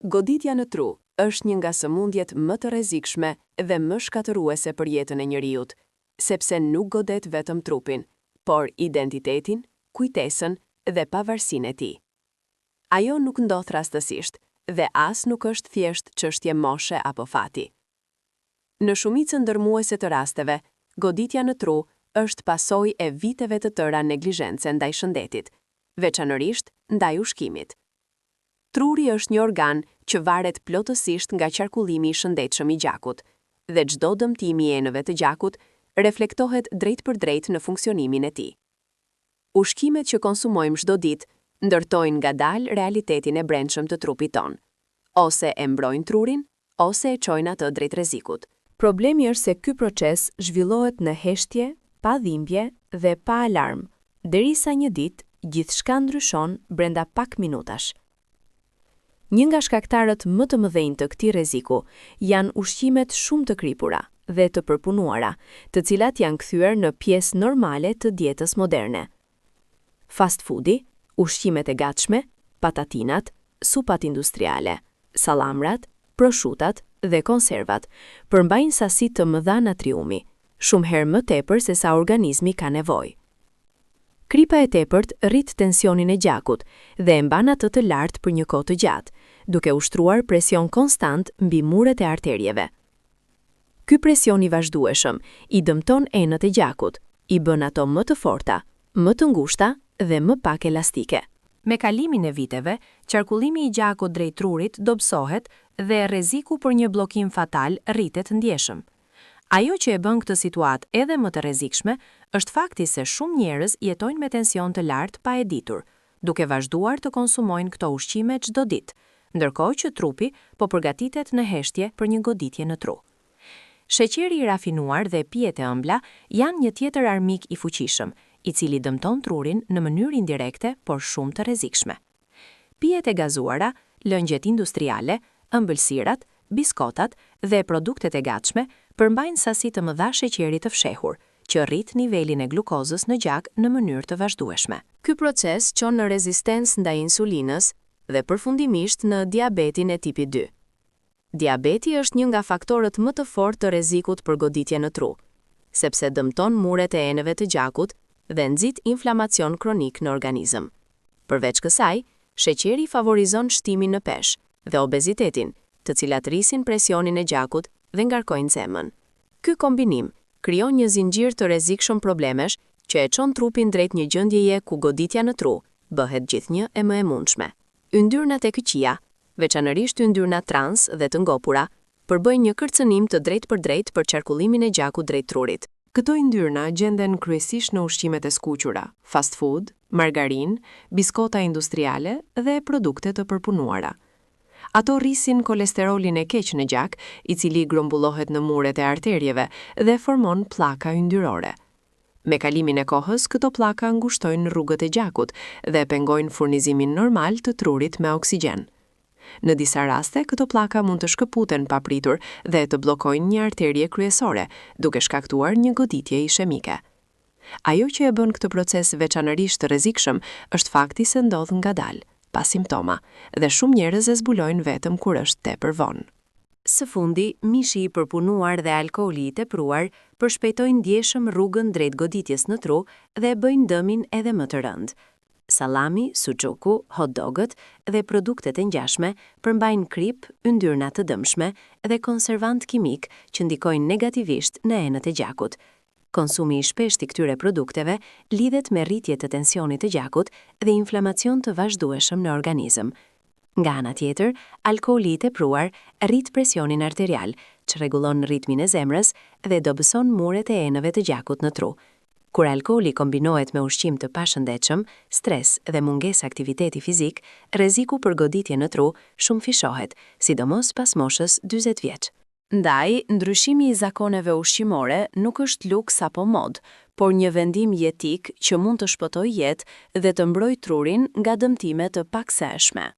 Goditja në tru është një nga sëmundjet më të rrezikshme dhe më shkatëruese për jetën e njeriut, sepse nuk godet vetëm trupin, por identitetin, kujtesën dhe pavarësinë e tij. Ajo nuk ndodh rastësisht dhe as nuk është thjesht çështje moshe apo fati. Në shumicën ndërmuese të rasteve, goditja në tru është pasojë e viteve të tëra neglizhence ndaj shëndetit, veçanërisht ndaj ushqimit. Truri është një organ që varet plotësisht nga qarkullimi i shëndetshëm i gjakut, dhe çdo dëmtimi i enëve të gjakut reflektohet drejt për drejt në funksionimin e tij. Ushqimet që konsumojmë çdo ditë ndërtojnë ngadalë realitetin e brendshëm të trupit ton, ose e mbrojnë trurin, ose e çojnë atë drejt rrezikut. Problemi është se ky proces zhvillohet në heshtje, pa dhimbje dhe pa alarm, derisa një ditë gjithçka ndryshon brenda pak minutash. Një nga shkaktarët më të mëdhenj të këtij rreziku janë ushqimet shumë të kripura dhe të përpunuara, të cilat janë kthyer në pjesë normale të dietës moderne. Fast foodi, ushqimet e gatshme, patatinat, supat industriale, sallamrat, proshutat dhe konservat përmbajnë sasi të mëdha natriumi, shumë herë më tepër se sa organizmi ka nevojë. Kripa e tepërt rrit tensionin e gjakut dhe e mban atë të lartë për një kohë të gjatë, duke ushtruar presion konstant mbi muret e arterieve. Ky presion i vazhdueshëm i dëmton enët e gjakut, i bën ato më të forta, më të ngushta dhe më pak elastike. Me kalimin e viteve, qarkullimi i gjakut drejt trurit dobësohet dhe rreziku për një bllokim fatal rritet ndjeshëm. Ajo që e bën këtë situatë edhe më të rrezikshme është fakti se shumë njerëz jetojnë me tension të lartë pa e ditur, duke vazhduar të konsumojnë këto ushqime çdo ditë, ndërkohë që trupi po përgatitet në heshtje për një goditje në tru. Sheqeri i rafinuar dhe pijet e ëmbla janë një tjetër armik i fuqishëm, i cili dëmton trurin në mënyrë indirekte, por shumë të rrezikshme. Pijet e gazuara, lëngjet industriale, ëmbëlsirat, biskotat dhe produktet e gatshme përmbajnë sasi të mëdha sheqeri të fshehur, që rrit nivelin e glukozës në gjak në mënyrë të vazhdueshme. Ky proces çon në rezistencë ndaj insulinës dhe përfundimisht në diabetin e tipit 2. Diabeti është një nga faktorët më të fortë të rrezikut për goditje në tru, sepse dëmton muret e enëve të gjakut dhe nxit inflamacion kronik në organizëm. Përveç kësaj, sheqeri favorizon shtimin në peshë dhe obezitetin, të cilat rrisin presionin e gjakut dhe ngarkojnë zemën. Ky kombinim krijon një zinxhir të rrezikshëm problemesh që e çon trupin drejt një gjendjeje ku goditja në tru bëhet gjithnjë e më e mundshme. Yndyrnat e këqija, veçanërisht yndyrnat trans dhe të ngopura, përbëjnë një kërcënim të drejt për drejt për qarkullimin e gjakut drejt trurit. Këto yndyrna gjenden kryesisht në ushqimet e skuqura, fast food, margarin, biskota industriale dhe produkte të përpunuara. Ato rrisin kolesterolin e keq në gjak, i cili grumbullohet në muret e arterieve dhe formon pllaka yndyrore. Me kalimin e kohës, këto pllaka ngushtojnë rrugët e gjakut dhe pengojnë furnizimin normal të trurit me oksigjen. Në disa raste, këto pllaka mund të shkëputen papritur dhe të bllokojnë një arterie kryesore, duke shkaktuar një goditje ishemike. Ajo që e bën këtë proces veçanërisht të rrezikshëm është fakti se ndodh ngadalë, pa simptoma, dhe shumë njerëz e zbulojnë vetëm kur është tepër vonë. Së fundi, mishi i përpunuar dhe alkooli i tepruar përshpejtojnë ndjeshëm rrugën drejt goditjes në tru dhe bëjnë dëmin edhe më të rëndë. Sallami, suçuku, hot dogët dhe produktet e ngjashme përmbajnë krip, yndyrna të dëmshme dhe konservant kimik që ndikojnë negativisht në enët e gjakut. Konsumi i shpeshtë i këtyre produkteve lidhet me rritje të tensionit të gjakut dhe inflamacion të vazhdueshëm në organizëm. Nga ana tjetër, alkooli i tepruar rrit presionin arterial, që rregullon ritmin e zemrës dhe dobëson muret e enëve të gjakut në tru. Kur alkooli kombinohet me ushqim të pashëndetshëm, stres dhe mungesë aktiviteti fizik, rreziku për goditje në tru shumë fishohet, sidomos pas moshës 40 vjeç. Ndaj, ndryshimi i zakoneve ushqimore nuk është luks apo mod, por një vendim jetik që mund të shpëtojë jetë dhe të mbrojë trurin nga dëmtime të paksehshme.